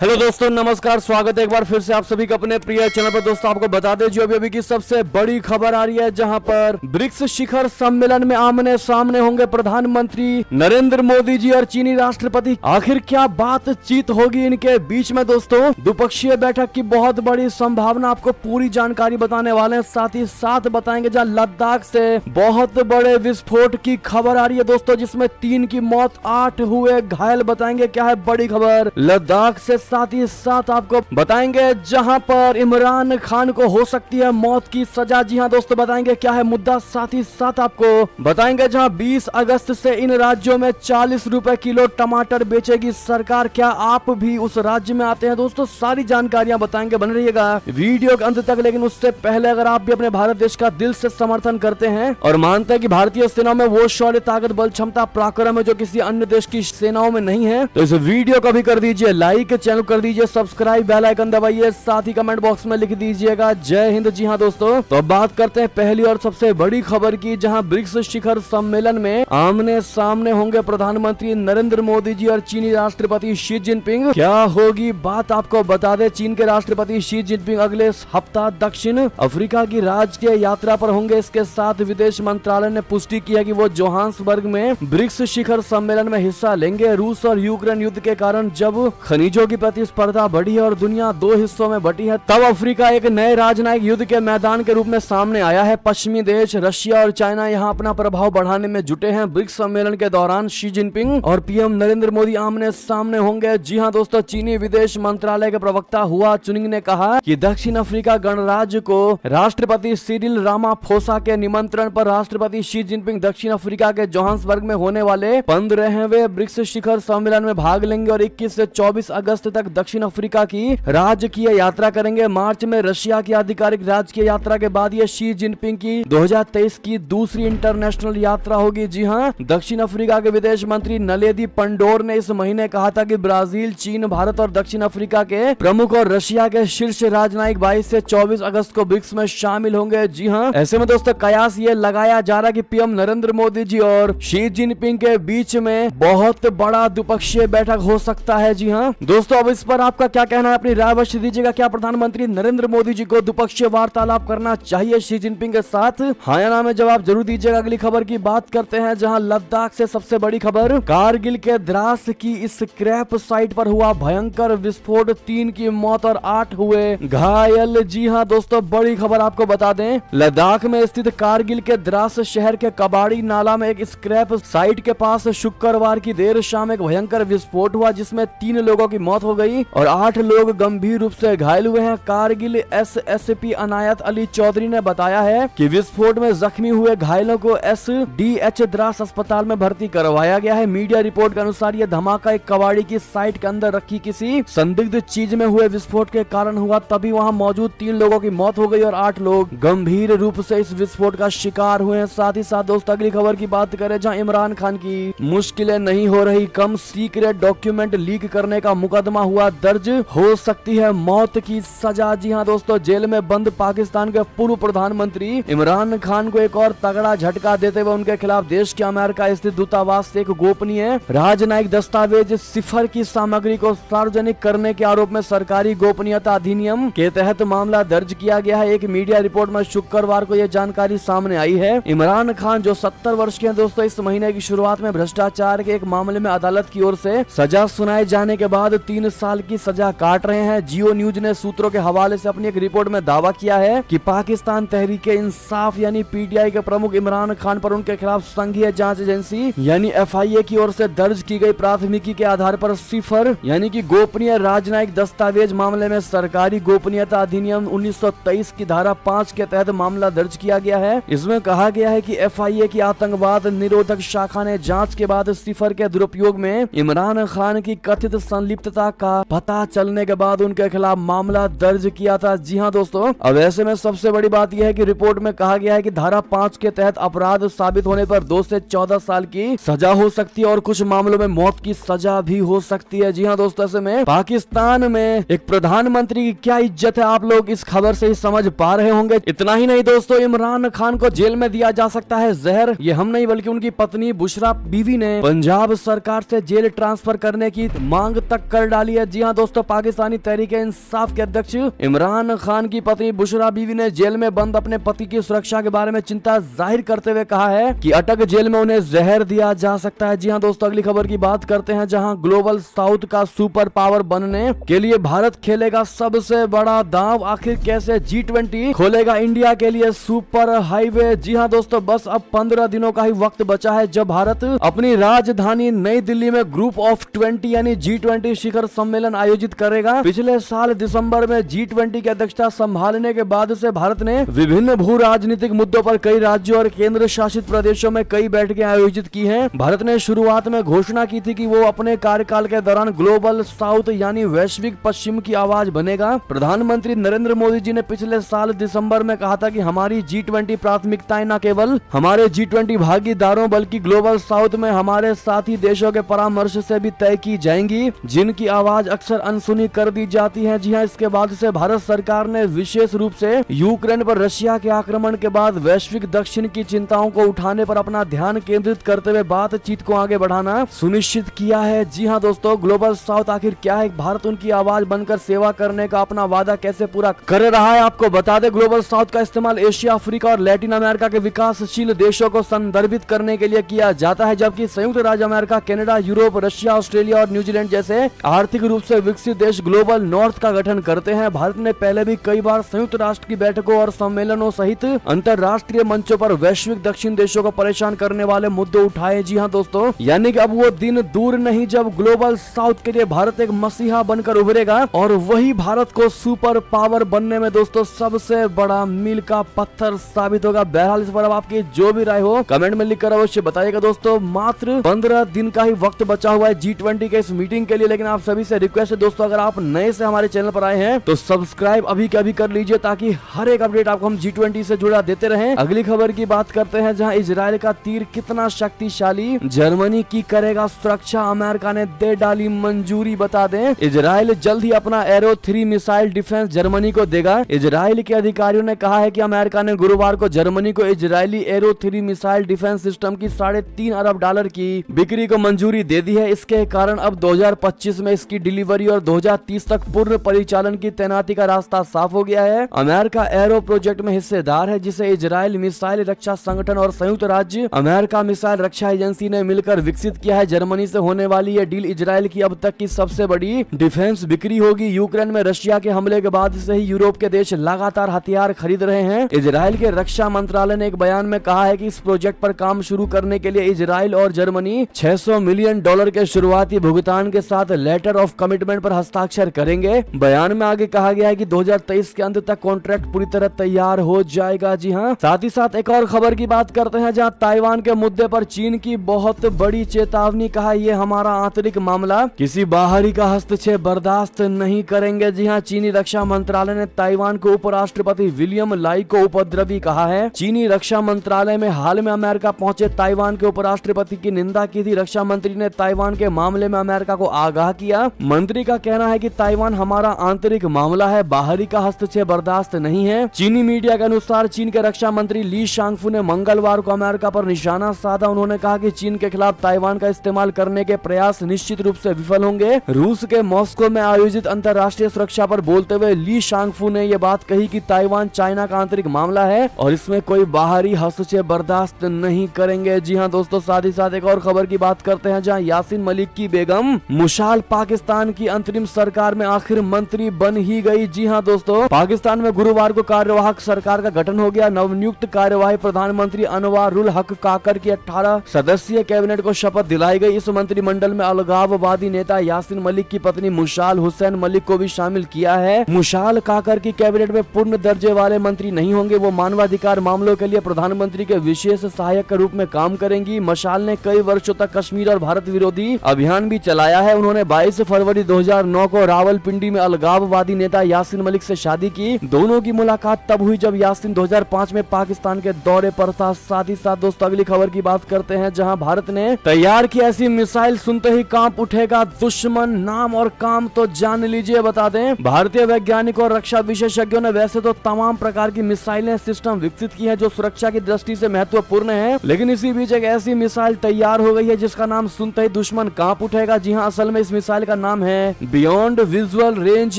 Hello दोस्तों, नमस्कार। स्वागत है एक बार फिर से आप सभी का अपने प्रिय चैनल पर। दोस्तों आपको बता दें जो अभी की सबसे बड़ी खबर आ रही है, जहां पर ब्रिक्स शिखर सम्मेलन में आमने सामने होंगे प्रधानमंत्री नरेंद्र मोदी जी और चीनी राष्ट्रपति। आखिर क्या बातचीत होगी इनके बीच में? दोस्तों द्विपक्षीय बैठक की बहुत बड़ी संभावना, आपको पूरी जानकारी बताने वाले हैं। साथ ही साथ बताएंगे जहाँ लद्दाख से बहुत बड़े विस्फोट की खबर आ रही है दोस्तों, जिसमें 3 की मौत, 8 हुए घायल। बताएंगे क्या है बड़ी खबर लद्दाख से। साथ ही साथ आपको बताएंगे जहां पर इमरान खान को हो सकती है मौत की सजा। जी हां दोस्तों, बताएंगे क्या है मुद्दा। साथ ही साथ आपको बताएंगे जहां 20 अगस्त से इन राज्यों में 40 रुपए किलो टमाटर बेचेगी सरकार। क्या आप भी उस राज्य में आते हैं? दोस्तों सारी जानकारियां बताएंगे, बन रहिएगा वीडियो के अंत तक। लेकिन उससे पहले अगर आप भी अपने भारत देश का दिल से समर्थन करते हैं और मानते हैं कि भारतीय सेना में वो शौर्य, ताकत, बल, क्षमता, पराक्रम है जो किसी अन्य देश की सेनाओं में नहीं है, तो इस वीडियो को भी कर दीजिए लाइक, चैनल कर दीजिए सब्सक्राइब, बेल आइकन दबाइए, साथ ही कमेंट बॉक्स में लिख दीजिएगा जय हिंद। जी हां दोस्तों, तो अब बात करते हैं पहली और सबसे बड़ी खबर की, जहां ब्रिक्स शिखर सम्मेलन में आमने सामने होंगे प्रधानमंत्री नरेंद्र मोदी जी और चीनी राष्ट्रपति शी जिनपिंग। क्या होगी बात आपको बता दें, चीन के राष्ट्रपति शी जिनपिंग अगले हफ्ता दक्षिण अफ्रीका की राजकीय यात्रा पर होंगे। इसके साथ विदेश मंत्रालय ने पुष्टि की है कि वो जोहान्सबर्ग में ब्रिक्स शिखर सम्मेलन में हिस्सा लेंगे। रूस और यूक्रेन युद्ध के कारण जब खनिजों की प्रतिस्पर्धा बढ़ी है और दुनिया 2 हिस्सों में बटी है, तब अफ्रीका एक नए राजनयिक युद्ध के मैदान के रूप में सामने आया है। पश्चिमी देश रशिया और चाइना यहां अपना प्रभाव बढ़ाने में जुटे हैं। ब्रिक्स सम्मेलन के दौरान शी जिनपिंग और पीएम नरेंद्र मोदी आमने सामने होंगे। जी हां दोस्तों, चीनी विदेश मंत्रालय के प्रवक्ता हुआ चुनिंग ने कहा कि दक्षिण अफ्रीका गणराज्य को राष्ट्रपति सिरिल रामाफोसा के निमंत्रण पर राष्ट्रपति शी जिनपिंग दक्षिण अफ्रीका के जोहान्सबर्ग में होने वाले 15वें ब्रिक्स शिखर सम्मेलन में भाग लेंगे और 21 से 24 अगस्त तक दक्षिण अफ्रीका की राजकीय यात्रा करेंगे। मार्च में रशिया की आधिकारिक राजकीय यात्रा के बाद ये शी जिनपिंग की 2023 की दूसरी इंटरनेशनल यात्रा होगी। जी हां, दक्षिण अफ्रीका के विदेश मंत्री नलेदी पंडोर ने इस महीने कहा था कि ब्राजील, चीन, भारत और दक्षिण अफ्रीका के प्रमुख और रशिया के शीर्ष राजनयिक 22 से 24 अगस्त को ब्रिक्स में शामिल होंगे। जी हां, ऐसे में दोस्तों कयास ये लगाया जा रहा है कि पीएम नरेंद्र मोदी जी और शी जिनपिंग के बीच में बहुत बड़ा द्विपक्षीय बैठक हो सकता है। जी हां दोस्तों, अब इस पर आपका क्या कहना है, अपनी राय अवश्य दीजिएगा। क्या प्रधानमंत्री नरेंद्र मोदी जी को द्विपक्षीय वार्तालाप करना चाहिए शी जिनपिंग के साथ? हाँ या ना में जवाब जरूर दीजिएगा। अगली खबर की बात करते हैं, जहां लद्दाख से सबसे बड़ी खबर, कारगिल के द्रास की स्क्रैप साइट पर हुआ भयंकर विस्फोट, 3 की मौत और 8 हुए घायल। जी हाँ दोस्तों, बड़ी खबर आपको बता दें, लद्दाख में स्थित कारगिल के द्रास शहर के कबाड़ी नाला में एक स्क्रैप साइट के पास शुक्रवार की देर शाम एक भयंकर विस्फोट हुआ, जिसमें 3 लोगों की मौत हो गई और 8 लोग गंभीर रूप से घायल हुए हैं। कारगिल एसएसपी अनायत अली चौधरी ने बताया है कि विस्फोट में जख्मी हुए घायलों को एसडीएच द्रास अस्पताल में भर्ती करवाया गया है। मीडिया रिपोर्ट के अनुसार यह धमाका एक कबाड़ी की साइट के अंदर रखी किसी संदिग्ध चीज में हुए विस्फोट के कारण हुआ, तभी वहां मौजूद 3 लोगों की मौत हो गई और 8 लोग गंभीर रूप से इस विस्फोट का शिकार हुए हैं। साथ ही साथ दोस्तों अगली खबर की बात करें, जहां इमरान खान की मुश्किलें नहीं हो रही कम, सीक्रेट डॉक्यूमेंट लीक करने का मुकदमा हुआ दर्ज, हो सकती है मौत की सजा। जी हां दोस्तों, जेल में बंद पाकिस्तान के पूर्व प्रधानमंत्री इमरान खान को एक और तगड़ा झटका देते हुए उनके खिलाफ देश के अमेरिका स्थित दूतावास से एक गोपनीय राजनयिक दस्तावेज सिफर की सामग्री को सार्वजनिक करने के आरोप में सरकारी गोपनीयता अधिनियम के तहत मामला दर्ज किया गया है। एक मीडिया रिपोर्ट में शुक्रवार को यह जानकारी सामने आई है। इमरान खान जो 70 वर्ष के हैं दोस्तों, इस महीने की शुरुआत में भ्रष्टाचार के एक मामले में अदालत की ओर से सजा सुनाए जाने के बाद 3 साल की सजा काट रहे हैं। जियो न्यूज ने सूत्रों के हवाले से अपनी एक रिपोर्ट में दावा किया है कि पाकिस्तान तहरीक इंसाफ यानी पीटीआई के प्रमुख इमरान खान पर उनके खिलाफ संघीय जांच एजेंसी यानी एफआईए की ओर से दर्ज की गई प्राथमिकी के आधार पर सिफर यानी कि गोपनीय राजनयिक दस्तावेज मामले में सरकारी गोपनीयता अधिनियम 1923 की धारा 5 के तहत मामला दर्ज किया गया है। इसमें कहा गया है कि एफआईए की आतंकवाद निरोधक शाखा ने जांच के बाद सिफर के दुरुपयोग में इमरान खान की कथित संलिप्तता का पता चलने के बाद उनके खिलाफ मामला दर्ज किया था। जी हां दोस्तों, अब ऐसे में सबसे बड़ी बात यह है कि रिपोर्ट में कहा गया है कि धारा 5 के तहत अपराध साबित होने पर 2 से 14 साल की सजा हो सकती है और कुछ मामलों में मौत की सजा भी हो सकती है। जी हां दोस्तों, ऐसे में पाकिस्तान में एक प्रधानमंत्री की क्या इज्जत है, आप लोग इस खबर से ही समझ पा रहे होंगे। इतना ही नहीं दोस्तों, इमरान खान को जेल में दिया जा सकता है जहर। ये हम नहीं बल्कि उनकी पत्नी बुशरा बीवी ने पंजाब सरकार से जेल ट्रांसफर करने की मांग तक कर डाली डाली है। जी हाँ दोस्तों, पाकिस्तानी तहरीक-ए-इंसाफ के अध्यक्ष इमरान खान की पत्नी बुशरा बीवी ने जेल में बंद अपने पति की सुरक्षा के बारे में चिंता जाहिर करते हुए कहा है कि अटक जेल में उन्हें जहर दिया जा सकता है। जी हाँ दोस्तों, अगली खबर की बात करते हैं, जहां ग्लोबल साउथ का सुपर पावर बनने के लिए भारत खेलेगा सबसे बड़ा दांव। आखिर कैसे G20 खोलेगा इंडिया के लिए सुपर हाईवे। जी हाँ दोस्तों, बस अब 15 दिनों का ही वक्त बचा है जब भारत अपनी राजधानी नई दिल्ली में ग्रुप ऑफ 20 यानी G20 शिखर सम्मेलन आयोजित करेगा। पिछले साल दिसंबर में G20 की अध्यक्षता संभालने के बाद से भारत ने विभिन्न भू राजनीतिक मुद्दों पर कई राज्यों और केंद्र शासित प्रदेशों में कई बैठकें आयोजित की हैं। भारत ने शुरुआत में घोषणा की थी कि वो अपने कार्यकाल के दौरान ग्लोबल साउथ यानी वैश्विक पश्चिम की आवाज बनेगा। प्रधानमंत्री नरेंद्र मोदी जी ने पिछले साल दिसंबर में कहा था कि हमारी G20 प्राथमिकताएं न केवल हमारे G20 भागीदारों बल्कि ग्लोबल साउथ में हमारे साथी देशों के परामर्श से भी तय की जाएंगी, जिनकी आवाज अक्सर अनसुनी कर दी जाती है। जी हाँ, इसके बाद से भारत सरकार ने विशेष रूप से यूक्रेन पर रशिया के आक्रमण के बाद वैश्विक दक्षिण की चिंताओं को उठाने पर अपना ध्यान केंद्रित करते हुए बातचीत को आगे बढ़ाना सुनिश्चित किया है। जी हाँ दोस्तों, ग्लोबल साउथ आखिर क्या है, भारत उनकी आवाज बनकर सेवा करने का अपना वादा कैसे पूरा कर रहा है, आपको बता दें ग्लोबल साउथ का इस्तेमाल एशिया, अफ्रीका और लैटिन अमेरिका के विकासशील देशों को संदर्भित करने के लिए किया जाता है, जबकि संयुक्त राज्य America, Canada, Europe, Russia, Australia और न्यूजीलैंड जैसे आर्थिक रूप से विकसित देश ग्लोबल नॉर्थ का गठन करते हैं। भारत ने पहले भी कई बार संयुक्त राष्ट्र की बैठकों और सम्मेलनों सहित अंतर्राष्ट्रीय मंचों पर वैश्विक दक्षिण देशों को परेशान करने वाले मुद्दे उठाए। जी हाँ दोस्तों, यानी कि अब वो दिन दूर नहीं जब ग्लोबल साउथ के लिए भारत एक मसीहा बनकर उभरेगा और वही भारत को सुपर पावर बनने में दोस्तों सबसे बड़ा मील का पत्थर साबित होगा। बहरहाल इस पर अब आपकी जो भी राय हो कमेंट में लिखकर अवश्य बताइएगा। दोस्तों मात्र 15 दिन का ही वक्त बचा हुआ है G20 के इस मीटिंग के लिए, लेकिन आप सभी से रिक्वेस्ट है दोस्तों, अगर आप नए से हमारे चैनल पर आए हैं तो सब्सक्राइब अभी के अभी कर लीजिए ताकि हर एक अपडेट आपको हम G20 से जुड़ा देते रहें। अगली खबर की बात करते हैं, जहां इजराइल का तीर कितना शक्तिशाली, जर्मनी की करेगा सुरक्षा, अमेरिका ने दे डाली मंजूरी। बता दें इजराइल जल्द ही अपना एरो 3 मिसाइल डिफेंस जर्मनी को देगा। इजराइल के अधिकारियों ने कहा है कि अमेरिका ने गुरुवार को जर्मनी को Israeli arrow 3 missile defence system की $3.5 अरब की बिक्री को मंजूरी दे दी है। इसके कारण अब 2025 में इसकी डिलीवरी और 2030 तक पूर्ण परिचालन की तैनाती का रास्ता साफ हो गया है। अमेरिका एरो प्रोजेक्ट में हिस्सेदार है, जिसे इजराइल मिसाइल रक्षा संगठन और संयुक्त राज्य अमेरिका मिसाइल रक्षा एजेंसी ने मिलकर विकसित किया है। जर्मनी से होने वाली यह डील इजराइल की अब तक की सबसे बड़ी डिफेंस बिक्री होगी। यूक्रेन में रशिया के हमले के बाद से ही यूरोप के देश लगातार हथियार खरीद रहे हैं। इजराइल के रक्षा मंत्रालय ने एक बयान में कहा है कि इस प्रोजेक्ट पर काम शुरू करने के लिए इजराइल और जर्मनी $600 मिलियन के शुरुआती भुगतान के साथ लेटर ऑफ कमिटमेंट पर हस्ताक्षर करेंगे। बयान में आगे कहा गया है कि 2023 के अंत तक कॉन्ट्रैक्ट पूरी तरह तैयार हो जाएगा। जी हाँ, साथ ही साथ एक और खबर की बात करते हैं, जहां ताइवान के मुद्दे पर चीन की बहुत बड़ी चेतावनी। कहा यह हमारा आंतरिक मामला, किसी बाहरी का हस्तक्षेप बर्दाश्त नहीं करेंगे। जी हाँ, चीनी रक्षा मंत्रालय ने ताइवान को उपराष्ट्रपति विलियम लाई को उपद्रवी कहा है। चीनी रक्षा मंत्रालय में हाल में अमेरिका पहुंचे ताइवान के उपराष्ट्रपति की निंदा की थी। रक्षा मंत्री ने ताइवान के मामले में अमेरिका को आगाह किया। मंत्री का कहना है कि ताइवान हमारा आंतरिक मामला है, बाहरी का हस्तक्षेप बर्दाश्त नहीं है। चीनी मीडिया के अनुसार चीन के रक्षा मंत्री ली शांगफू ने मंगलवार को अमेरिका पर निशाना साधा। उन्होंने कहा कि चीन के खिलाफ ताइवान का इस्तेमाल करने के प्रयास निश्चित रूप से विफल होंगे। रूस के मॉस्को में आयोजित अंतर्राष्ट्रीय सुरक्षा पर बोलते हुए ली शांगफू ने यह बात कही कि ताइवान चाइना का आंतरिक मामला है और इसमें कोई बाहरी हस्तक्षेप बर्दाश्त नहीं करेंगे। जी हाँ दोस्तों, साथ ही साथ एक और खबर की बात करते हैं, जहां यासीन मलिक की बेगम मुशाल पाकिस्तान की अंतरिम सरकार में आखिर मंत्री बन ही गई। जी हाँ दोस्तों, पाकिस्तान में गुरुवार को कार्यवाहक सरकार का गठन हो गया। नवनियुक्त कार्यवाही प्रधानमंत्री अनवारुल हक काकर की 18 सदस्यीय कैबिनेट को शपथ दिलाई गई। इस मंत्रिमंडल में अलगाववादी नेता यासीन मलिक की पत्नी मुशाल हुसैन मलिक को भी शामिल किया है। मुशाल काकर की कैबिनेट में पूर्ण दर्जे वाले मंत्री नहीं होंगे। वो मानवाधिकार मामलों के लिए प्रधानमंत्री के विशेष सहायक के रूप में काम करेंगी। मशाल ने कई वर्षों तक कश्मीर और भारत विरोधी अभियान भी चलाया है। उन्होंने 22 फरवरी 2009 को रावलपिंडी में अलगाववादी नेता यासीन मलिक से शादी की। दोनों की मुलाकात तब हुई जब यासीन 2005 में पाकिस्तान के दौरे पर था। साथ ही साथ दोस्तों अगली खबर की बात करते हैं, जहां भारत ने तैयार की ऐसी मिसाइल सुनते ही कांप उठेगा दुश्मन। नाम और काम तो जान लीजिए। बता दें भारतीय वैज्ञानिकों और रक्षा विशेषज्ञों ने वैसे तो तमाम प्रकार की मिसाइलें सिस्टम विकसित की है जो सुरक्षा की दृष्टि से महत्वपूर्ण है, लेकिन इसी बीच एक ऐसी मिसाइल तैयार हो गई है जिसका नाम सुनते ही दुश्मन कांप उठेगा। जी हाँ, असल में इस मिसाइल का का नाम है beyond visual range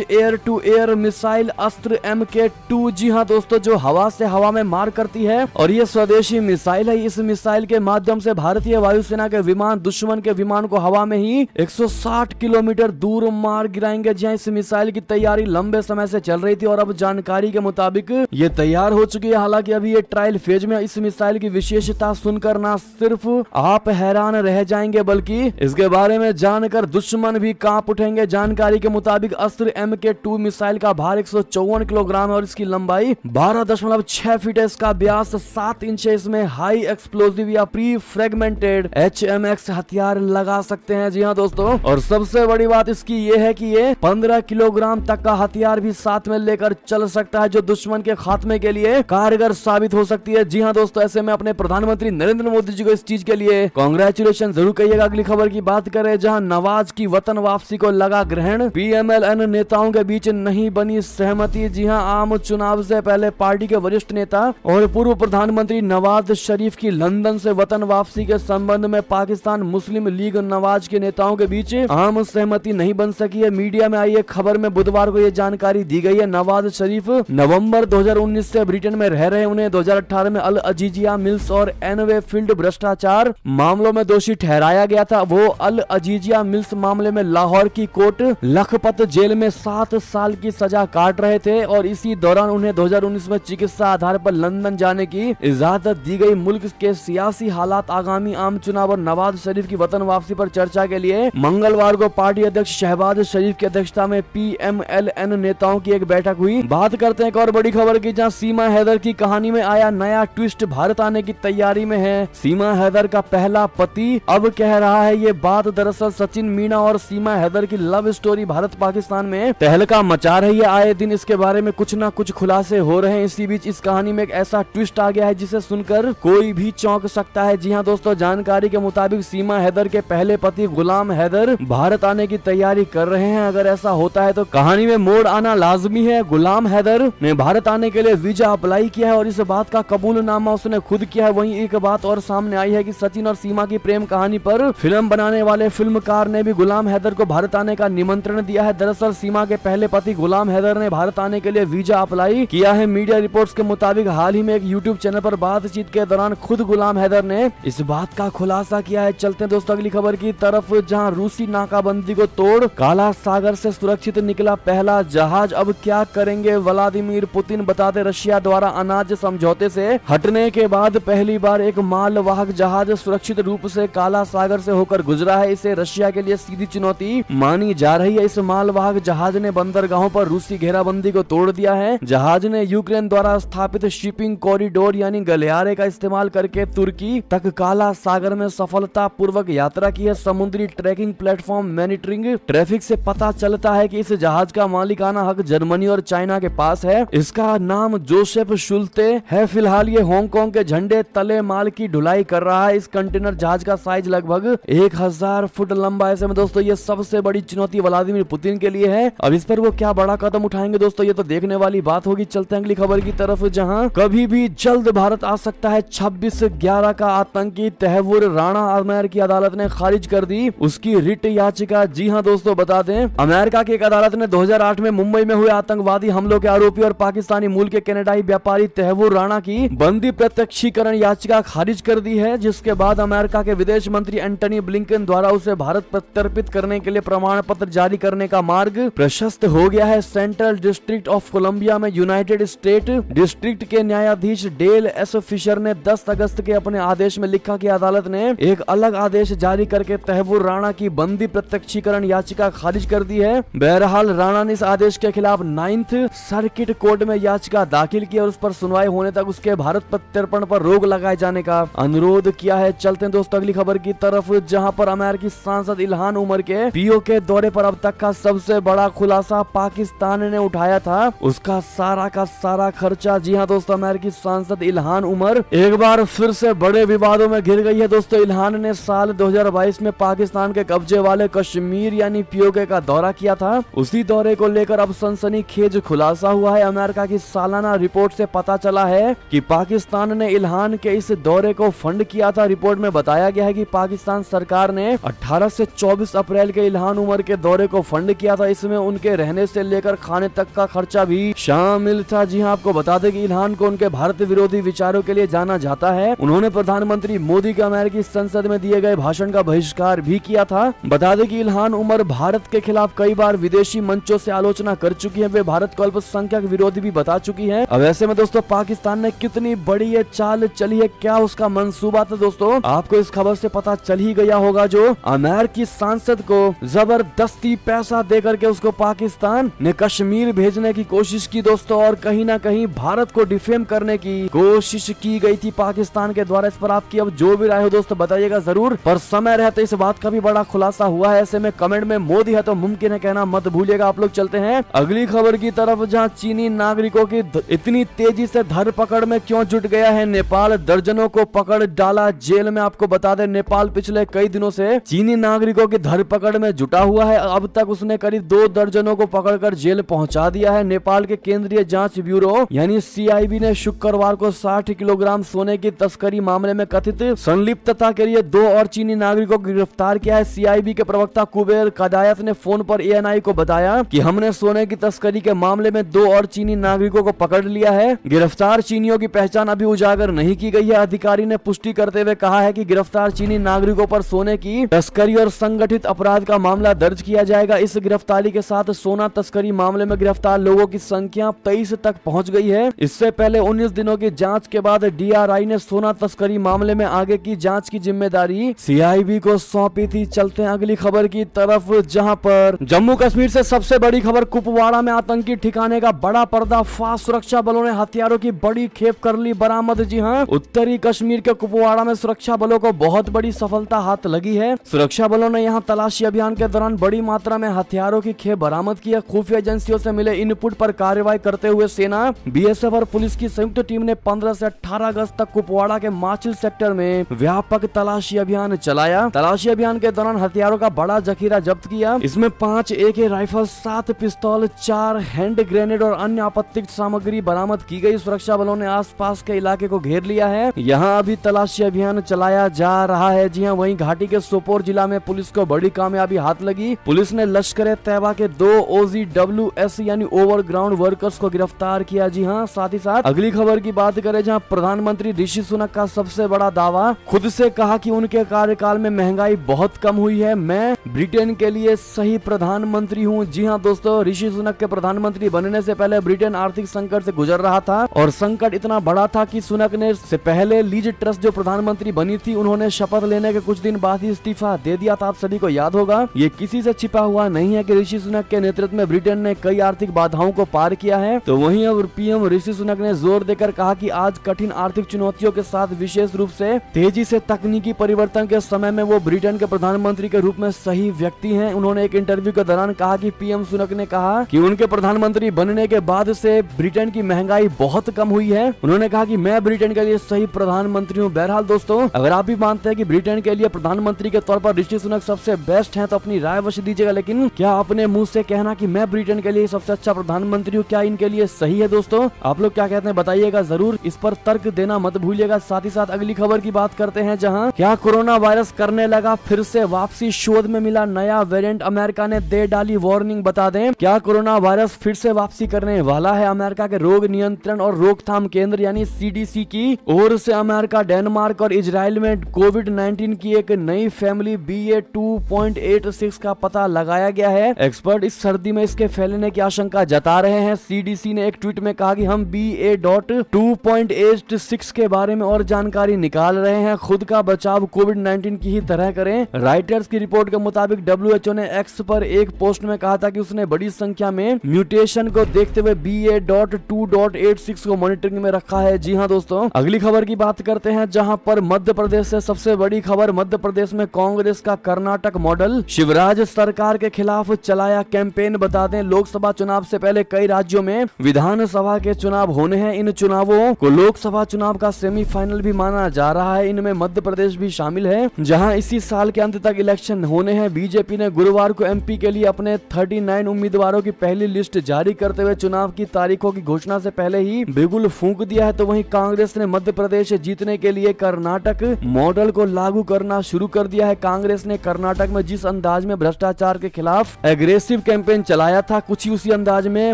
air to air missile Astra MK2। जी हाँ दोस्तों, जो हवा से हवा में मार करती है और ये स्वदेशी मिसाइल है। इस मिसाइल के माध्यम से भारतीय वायुसेना के विमान दुश्मन के विमान को हवा में ही 160 किलोमीटर दूर मार गिराएंगे। जहाँ इस मिसाइल की तैयारी लंबे समय से चल रही थी और अब जानकारी के मुताबिक ये तैयार हो चुकी है। हालांकि अभी ये ट्रायल फेज में। इस मिसाइल की विशेषता सुनकर ना सिर्फ आप हैरान रह जाएंगे बल्कि इसके बारे में जानकर दुश्मन भी कांप उठेंगे। जानकारी के मुताबिक अस्त्र MK2 मिसाइल का भार 154 किलोग्राम है और इसकी लंबाई 12.6 फीट है। इसका व्यास 7 इंच है। इसमें हाई एक्सप्लोसिव या प्री फ्रेगमेंटेड HMX हथियार लगा सकते हैं। जी हाँ दोस्तों, और सबसे बड़ी बात इसकी ये है कि ये 15 किलोग्राम तक का हथियार भी साथ में लेकर चल सकता है, जो दुश्मन के खात्मे के लिए कारगर साबित हो सकती है। जी हाँ दोस्तों, ऐसे में अपने प्रधानमंत्री नरेंद्र मोदी जी को इस चीज के लिए कांग्रेचुलेशन जरूर कहिएगा। अगली खबर की बात करें, जहां नवाज की वतन वापसी को लगा ग्रहण, PMLN नेताओं के बीच नहीं बनी सहमति। जी हां, आम चुनाव से पहले पार्टी के वरिष्ठ नेता और पूर्व प्रधानमंत्री नवाज शरीफ की लंदन से वतन वापसी के संबंध में पाकिस्तान मुस्लिम लीग नवाज के नेताओं के बीच आम सहमति नहीं बन सकी है। मीडिया में आई एक खबर में बुधवार को यह जानकारी दी गई है। नवाज शरीफ नवंबर 2019 से ब्रिटेन में रह रहे। उन्हें 2018 में अल अजीजिया मिल्स और एनवे फील्ड भ्रष्टाचार मामलों में दोषी ठहराया गया था। वो अल अजीजिया मिल्स मामले में लाहौर की कोर्ट लखपत जेल में 7 साल की सजा काट रहे थे और इसी दौरान उन्हें 2019 में चिकित्सा आधार पर लंदन जाने की इजाजत दी गई। मुल्क के सियासी हालात, आगामी आम चुनाव और नवाज शरीफ की वतन वापसी पर चर्चा के लिए मंगलवार को पार्टी अध्यक्ष शहबाज शरीफ की अध्यक्षता में PMLN नेताओं की एक बैठक हुई। बात करते हैं एक और बड़ी खबर की, जहां सीमा हैदर की कहानी में आया नया ट्विस्ट। भारत आने की तैयारी में है सीमा हैदर का पहला पति। अब कह रहा है ये बात, दरअसल सचिन मीना और सीमा हैदर की लव स्टोरी भारत पाकिस्तान में तहलका मचा रही है। आए दिन इसके बारे में कुछ ना कुछ खुलासे हो रहे हैं। इसी बीच इस कहानी में एक ऐसा ट्विस्ट आ गया है जिसे सुनकर कोई भी चौंक सकता है। जी हाँ दोस्तों, जानकारी के मुताबिक सीमा हैदर के पहले पति गुलाम हैदर भारत आने की तैयारी कर रहे हैं। अगर ऐसा होता है तो कहानी में मोड़ आना लाजमी है। गुलाम हैदर ने भारत आने के लिए वीजा अप्लाई किया है और इस बात का कबूलनामा उसने खुद किया है। वहीं एक बात और सामने आई है कि सचिन और सीमा की प्रेम कहानी पर फिल्म बनाने वाले फिल्मकार ने भी गुलाम हैदर को भारत आने का निमंत्रण दिया है। दरअसल सीमा के पहले पति गुलाम हैदर ने भारत आने के लिए वीजा अप्लाई किया है। मीडिया रिपोर्ट्स के मुताबिक हाल ही में एक यूट्यूब चैनल पर बातचीत के दौरान खुद गुलाम हैदर ने इस बात का खुलासा किया है। चलते हैं दोस्तों अगली खबर की तरफ, जहां रूसी नाकाबंदी को तोड़ काला सागर से सुरक्षित निकला पहला जहाज। अब क्या करेंगे व्लादिमीर पुतिन, बताते रशिया द्वारा अनाज समझौते से हटने के बाद पहली बार एक मालवाहक जहाज सुरक्षित रूप से काला सागर से होकर गुजरा है। इसे रशिया के लिए सीधी चुनौती मानी जा रही है। इस मालवाहक जहाज ने बंदरगाहों पर रूसी घेराबंदी को तोड़ दिया है। जहाज ने यूक्रेन द्वारा स्थापित शिपिंग कॉरिडोर यानी गलियारे का इस्तेमाल करके तुर्की तक काला सागर में सफलता पूर्वक यात्रा की है। समुद्री ट्रैकिंग प्लेटफॉर्म मॉनिटरिंग ट्रैफिक से पता चलता है कि इस जहाज का मालिकाना हक जर्मनी और चाइना के पास है। इसका नाम जोसेफ शुल्ते है। फिलहाल ये हांगकांग के झंडे तले माल की ढुलाई कर रहा है। इस कंटेनर जहाज का साइज लगभग 1000 फुट लंबा है। ऐसे में दोस्तों ये सबसे बड़ी चुनौती व्लादिमीर पुतिन के लिए है। अब इस पर वो क्या बड़ा कदम उठाएंगे दोस्तों, ये तो देखने वाली बात होगी। चलते हैं अगली खबर की तरफ, जहां कभी भी जल्द भारत आ सकता है 26/11 का आतंकी तहव्वुर राणा। अमेरिकी अदालत ने खारिज कर दी उसकी रिट याचिका। जी हाँ दोस्तों, बता दें अमेरिका की एक अदालत ने 2008 में मुंबई में हुए आतंकवादी हमलों के आरोपी और पाकिस्तानी मूल के कनाडाई व्यापारी तहव्वुर राणा की बंदी प्रत्यक्षीकरण याचिका खारिज कर दी है, जिसके बाद अमेरिका के विदेश मंत्री एंटनी ब्लिंकन द्वारा उसे भारत प्रत्यर्पित करने के लिए प्रमाण पत्र जारी करने का मार्ग प्रशस्त हो गया है। सेंट्रल डिस्ट्रिक्ट ऑफ कोलंबिया में यूनाइटेड स्टेट डिस्ट्रिक्ट के न्यायाधीश डेल एस फिशर ने 10 अगस्त के अपने आदेश में लिखा कि अदालत ने एक अलग आदेश जारी करके तहव्वुर राणा की बंदी प्रत्यक्षीकरण याचिका खारिज कर दी है। बहरहाल राणा ने इस आदेश के खिलाफ 9th सर्किट कोर्ट में याचिका दाखिल की और उस पर सुनवाई होने तक उसके भारत प्रत्यर्पण पर रोक लगाए जाने का अनुरोध किया है। चलते हैं दोस्तों अगली खबर की तरफ, जहां पर अमेरिकी सांसद इल्हान उमर के POK दौरे पर अब तक का सबसे बड़ा खुलासा पाकिस्तान ने उठाया था, उसका सारा का सारा खर्चा। जी हाँ दोस्तों, अमेरिकी सांसद इल्हान उमर एक बार फिर से बड़े विवादों में घिर गई है। दोस्तों इल्हान ने साल 2022 में पाकिस्तान के कब्जे वाले कश्मीर यानी POK का दौरा किया था। उसी दौरे को लेकर अब सनसनीखेज खुलासा हुआ है। अमेरिका की सालाना रिपोर्ट से पता चला है कि पाकिस्तान ने इल्हान के इस दौरे को फंड किया था। रिपोर्ट में बताया गया है कि पाकिस्तान सरकार ने 18 से 24 अप्रैल के के इल्हान उमर के दौरे को फंड किया था। इसमें उनके रहने से लेकर खाने तक का खर्चा भी शामिल था। जी हाँ, आपको बता दें कि इल्हान को उनके भारत विरोधी विचारों के लिए जाना जाता है। उन्होंने प्रधानमंत्री मोदी के अमेरिकी संसद में दिए गए भाषण का बहिष्कार भी किया था। बता दें कि इल्हान उमर भारत के खिलाफ कई बार विदेशी मंचों से आलोचना कर चुकी है। वे भारत को अल्पसंख्यक विरोधी भी बता चुकी है। अब ऐसे में दोस्तों पाकिस्तान ने कितनी बड़ी ये चाल चली है, क्या उसका मंसूबा था दोस्तों, आपको इस खबर से पता चल ही गया होगा। जो अमेरिकी सांसद को जबरदस्ती पैसा देकर के उसको पाकिस्तान ने कश्मीर भेजने की कोशिश की दोस्तों, और कहीं ना कहीं भारत को डिफेम करने की कोशिश की गई थी पाकिस्तान के द्वारा। इस पर आपकी अब जो भी राय हो दोस्तों बताइएगा जरूर, पर समय रहते इस बात का भी बड़ा खुलासा हुआ है। ऐसे में कमेंट में मोदी है तो मुमकिन है कहना मत भूलिएगा। आप लोग चलते हैं अगली खबर की तरफ, जहां चीनी नागरिकों की इतनी तेजी से धरपकड़ में क्यों जुट गया है नेपाल। दर्जनों को पकड़ डाला जेल में। आपको बता दें नेपाल पिछले कई दिनों से चीनी नागरिकों की धरपकड़ में जुटा हुआ है। अब तक उसने करीब 2 दर्जनों को पकड़कर जेल पहुंचा दिया है। नेपाल के केंद्रीय जांच ब्यूरो यानी CIB ने शुक्रवार को 60 किलोग्राम सोने की तस्करी मामले में कथित संलिप्तता के लिए 2 और चीनी नागरिकों को गिरफ्तार किया है। CIB के प्रवक्ता कुबेर कदायत ने फोन पर ANI को बताया कि हमने सोने की तस्करी के मामले में 2 और चीनी नागरिकों को पकड़ लिया है। गिरफ्तार चीनियों की पहचान अभी उजागर नहीं की गई है। अधिकारी ने पुष्टि करते हुए कहा है कि गिरफ्तार चीनी नागरिकों पर सोने की तस्करी और संगठित अपराध का मामला दर्ज किया जाएगा। इस गिरफ्तारी के साथ सोना तस्करी मामले में गिरफ्तार लोगों की संख्या 23 तक पहुंच गई है। इससे पहले 19 दिनों की जांच के बाद DRI ने सोना तस्करी मामले में आगे की जांच की जिम्मेदारी CIB को सौंपी थी। चलते हैं अगली खबर की तरफ, जहां पर जम्मू कश्मीर से सबसे बड़ी खबर, कुपवाड़ा में आतंकी ठिकाने का बड़ा पर्दाफाश। सुरक्षा बलों ने हथियारों की बड़ी खेप कर ली बरामद। जी हाँ, उत्तरी कश्मीर के कुपवाड़ा में सुरक्षा बलों को बहुत बड़ी सफलता हाथ लगी है। सुरक्षा बलों ने यहां तलाशी अभियान के दौरान बड़ी मात्रा में हथियारों की खेप बरामद की है। खुफिया एजेंसियों से मिले इनपुट पर कार्रवाई करते हुए सेना, BSF और पुलिस की संयुक्त टीम ने 15 से 18 अगस्त तक कुपवाड़ा के माचिल सेक्टर में व्यापक तलाशी अभियान चलाया। तलाशी अभियान के दौरान हथियारों का बड़ा जखीरा जब्त किया। इसमें 5 AK राइफल, 7 पिस्तौल, 4 हैंड ग्रेनेड और अन्य आपत्तिजनक सामग्री बरामद की गई। सुरक्षा बलों ने आसपास के इलाके को घेर लिया है। यहाँ अभी तलाशी अभियान चलाया जा रहा है। जी हाँ, वहीं घाटी के सोपोर जिला में पुलिस को बड़ी कामयाबी हाथ लगी। पुलिस ने लश्कर-ए-तैयबा के 2 OGWS यानी ओवरग्राउंड वर्कर्स को गिरफ्तार किया। जी हाँ, साथ ही साथ अगली खबर की बात करें, जहाँ प्रधानमंत्री ऋषि सुनक का सबसे बड़ा दावा, खुद से कहा कि उनके कार्यकाल में महंगाई बहुत कम हुई है। मैं ब्रिटेन के लिए सही प्रधानमंत्री हूँ। जी हाँ दोस्तों, ऋषि सुनक के प्रधानमंत्री बनने से पहले ब्रिटेन आर्थिक संकट से गुजर रहा था, और संकट इतना बड़ा था कि सुनक ने से पहले लीज ट्रस्ट जो प्रधानमंत्री बनी थी, उन्होंने शपथ लेने के कुछ दिन बाद ही इस्तीफा दे दिया था। आप सभी को याद होगा। ये किसी से छिपा हुआ नहीं है कि ऋषि सुनक के नेतृत्व में ब्रिटेन ने कई आर्थिक बाधाओं को पार किया है। तो वहीं अब PM ऋषि सुनक ने जोर देकर कहा कि आज कठिन आर्थिक चुनौतियों के साथ विशेष रूप से तेजी से तकनीकी परिवर्तन के समय में वो ब्रिटेन के प्रधानमंत्री के रूप में सही व्यक्ति हैं। उन्होंने एक इंटरव्यू के दौरान कहा कि PM सुनक ने कहा कि उनके प्रधानमंत्री बनने के बाद से ब्रिटेन की महंगाई बहुत कम हुई है। उन्होंने कहा कि मैं ब्रिटेन के लिए सही प्रधानमंत्री हूँ। बहरहाल दोस्तों, अगर आप भी मानते हैं कि ब्रिटेन के लिए प्रधानमंत्री के तौर पर ऋषि सुनक सबसे बेस्ट हैं, तो अपनी राय अवश्य दीजिएगा। लेकिन क्या अपने मुंह से कहना कि मैं ब्रिटेन के लिए सबसे अच्छा प्रधानमंत्री हूँ, क्या इनके लिए सही है? दोस्तों आप लोग क्या कहते हैं बताइएगा जरूर। इस पर तर्क देना मत भूलिएगा। साथ ही साथ अगली खबर की बात करते हैं, जहां क्या कोरोना वायरस करने लगा फिर से वापसी, शोध में मिला नया वेरिएंट, अमेरिका ने दे डाली वार्निंग। बता दें, क्या कोरोना वायरस फिर से वापसी करने वाला है? अमेरिका के रोग नियंत्रण और रोकथाम केंद्र यानी CDC की ओर से अमेरिका, डेनमार्क और इजराइल में कोविड-19 की एक नई फैमिली BA.2.86 का पता लगाया गया है। एक्सपर्ट इस सर्दी में इसके फैलने की आशंका जता रहे हैं। CDC ने एक ट्वीट में कहा कि हम BA.2.86 के बारे में और जानकारी निकाल रहे हैं। खुद का बचाव कोविड-19 की ही तरह करें। राइटर्स की रिपोर्ट के मुताबिक WHO ने X पर एक पोस्ट में कहा था कि उसने बड़ी संख्या में म्यूटेशन को देखते हुए BA.2.86 को मॉनिटरिंग में रखा है। जी हाँ दोस्तों, अगली खबर की बात करते हैं, जहां पर मध्य प्रदेश से सबसे बड़ी खबर, मध्य प्रदेश में कांग्रेस का कर्नाटक मॉडल, शिवराज सरकार के खिलाफ चलाया कैंपेन। बता दें, लोकसभा चुनाव से पहले कई राज्यों में विधानसभा के चुनाव होने हैं। इन चुनावों को लोकसभा चुनाव का सेमीफाइनल भी माना जा रहा है। इनमें मध्य प्रदेश भी शामिल है, जहां इसी साल के अंत तक इलेक्शन होने हैं। बीजेपी ने गुरुवार को MP के लिए अपने 39 उम्मीदवारों की पहली लिस्ट जारी करते हुए चुनाव की तारीखों की घोषणा से पहले ही बिगुल फूंक दिया है। तो वहीं कांग्रेस ने मध्य प्रदेश जीतने के लिए कर्नाटक मॉडल को लागू करना शुरू कर दिया है। कांग्रेस ने कर्नाटक में जिस अंदाज में भ्रष्टाचार के खिलाफ एग्रेसिव कैंपेन चलाया था, कुछ ही उसी अंदाज में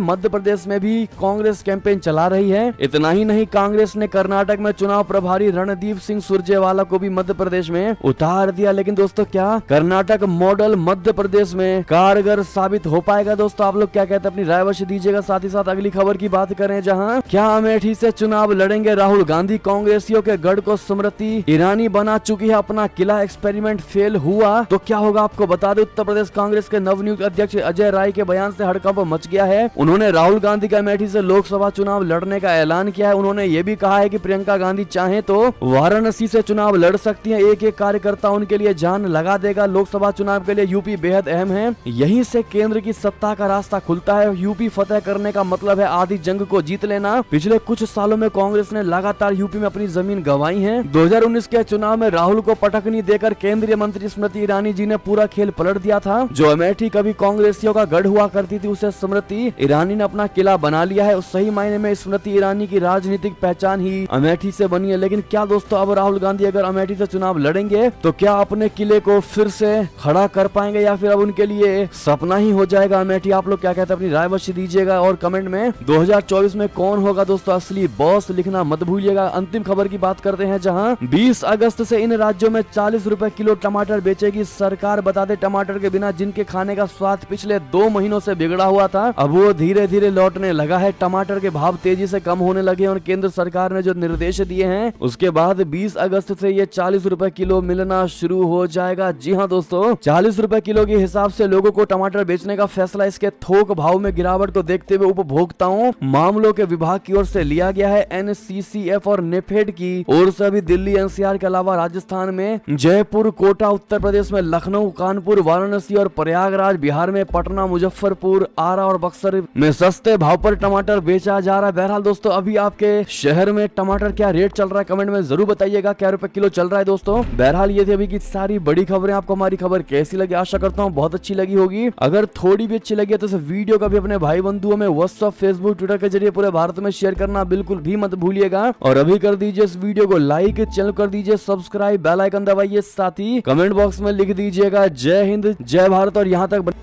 मध्य प्रदेश में भी कांग्रेस कैंपेन चला रही है। इतना ही नहीं, कांग्रेस ने कर्नाटक में चुनाव प्रभारी रणदीप सिंह सुरजेवाला को भी मध्य प्रदेश में उतार दिया। लेकिन दोस्तों, क्या कर्नाटक मॉडल मध्य प्रदेश में कारगर साबित हो पाएगा? दोस्तों, आप लोग क्या कहते हैं, अपनी राय अवश्य दीजिएगा। साथ ही साथ अगली खबर की बात करें, जहां क्या अमेठी से चुनाव लड़ेंगे राहुल गांधी? कांग्रेसियों के गढ़ को स्मृति ईरानी बना चुकी है, अपना किला एक्सपेरिमेंट फेल हुआ तो क्या होगा आपको बता दें। उत्तर प्रदेश कांग्रेस के नवनियुक्त अध्यक्ष अजय राय के बयान से हड़कंप मच गया है। उन्होंने राहुल गांधी का अमेठी से लोकसभा चुनाव लड़ने का ऐलान किया है। उन्होंने ये भी कहा है कि प्रियंका गांधी चाहे तो वाराणसी से चुनाव लड़ सकती हैं। एक एक कार्यकर्ता उनके लिए जान लगा देगा। लोकसभा चुनाव के लिए यूपी बेहद अहम है, यहीं से केंद्र की सत्ता का रास्ता खुलता है। यूपी फतेह करने का मतलब है आधी जंग को जीत लेना। पिछले कुछ सालों में कांग्रेस ने लगातार यूपी में अपनी जमीन गंवाई है। 2019 के चुनाव में राहुल को पटकनी देकर केंद्रीय मंत्री स्मृति ईरानी जी ने पूरा खेल पलट दिया था। जो अमेठी कभी कांग्रेसियों का गढ़ हुआ करती थी, उसे स्मृति ईरानी ने अपना किला बना लिया है। उस सही मायने में स्मृति ईरानी की राजनीतिक पहचान ही अमेठी से बनी है। लेकिन क्या दोस्तों, अब राहुल गांधी अगर अमेठी से चुनाव लड़ेंगे तो क्या अपने किले को फिर से खड़ा कर पाएंगे या फिर अब उनके लिए सपना ही हो जाएगा अमेठी? आप लोग क्या कहते हैं, अपनी राय अवश्य दीजिएगा और कमेंट में 2024 में कौन होगा दोस्तों असली बॉस लिखना मत भूलिएगा। अंतिम खबर की बात करते हैं, जहां 20 अगस्त से इन राज्यों में 40 रुपए किलो टमाटर बेचेगी सरकार। बता दे, टमाटर के बिना जिनके खाने का स्वाद पिछले 2 महीनों से बिगड़ा हुआ था, अब वो धीरे धीरे लौटने लगा है। टमाटर के भाव तेजी से कम होने लगे और केंद्र सरकार ने जो निर्देश दिए हैं उसके बाद 20 अगस्त से ये 40 रुपए किलो मिलना शुरू हो जाएगा। जी हाँ दोस्तों, 40 रुपए किलो के हिसाब से लोगों को टमाटर बेचने का फैसला इसके थोक भाव में गिरावट को देखते हुए उपभोक्ताओं मामलों के विभाग की ओर से लिया गया है। NCCF और नेफेड की ओर से भी दिल्ली NCR के अलावा राजस्थान में जयपुर, कोटा उत्तर प्रदेश में लखनऊ, कानपुर, वाराणसी और प्रयागराज बिहार में, पटना, मुजफ्फरपुर, आरा और बक्सर में सस्ते भाव पर टमाटर बेचा जा रहा है। बहरहाल दोस्तों, अभी आपके शहर में टमाटर क्या रेट चल रहा है कमेंट में जरूर बताइएगा, क्या रुपए किलो चल रहा है दोस्तों। बहरहाल ये थी अभी की सारी बड़ी खबरें। आपको हमारी खबर कैसी लगी? आशा करता हूँ बहुत अच्छी लगी होगी। अगर थोड़ी भी अच्छी लगी है तो इस वीडियो का भी अपने भाई बंधुओं में व्हाट्सएप, फेसबुक, ट्विटर के जरिए पूरे भारत में शेयर करना बिल्कुल भी मत भूलिएगा। और अभी कर दीजिए इस वीडियो को लाइक, चैनल कर दीजिए सब्सक्राइब, बेल आइकन दबाइए, साथ ही कमेंट बॉक्स में लिख दीजिएगा जय हिंद, जय भारत। और यहाँ तक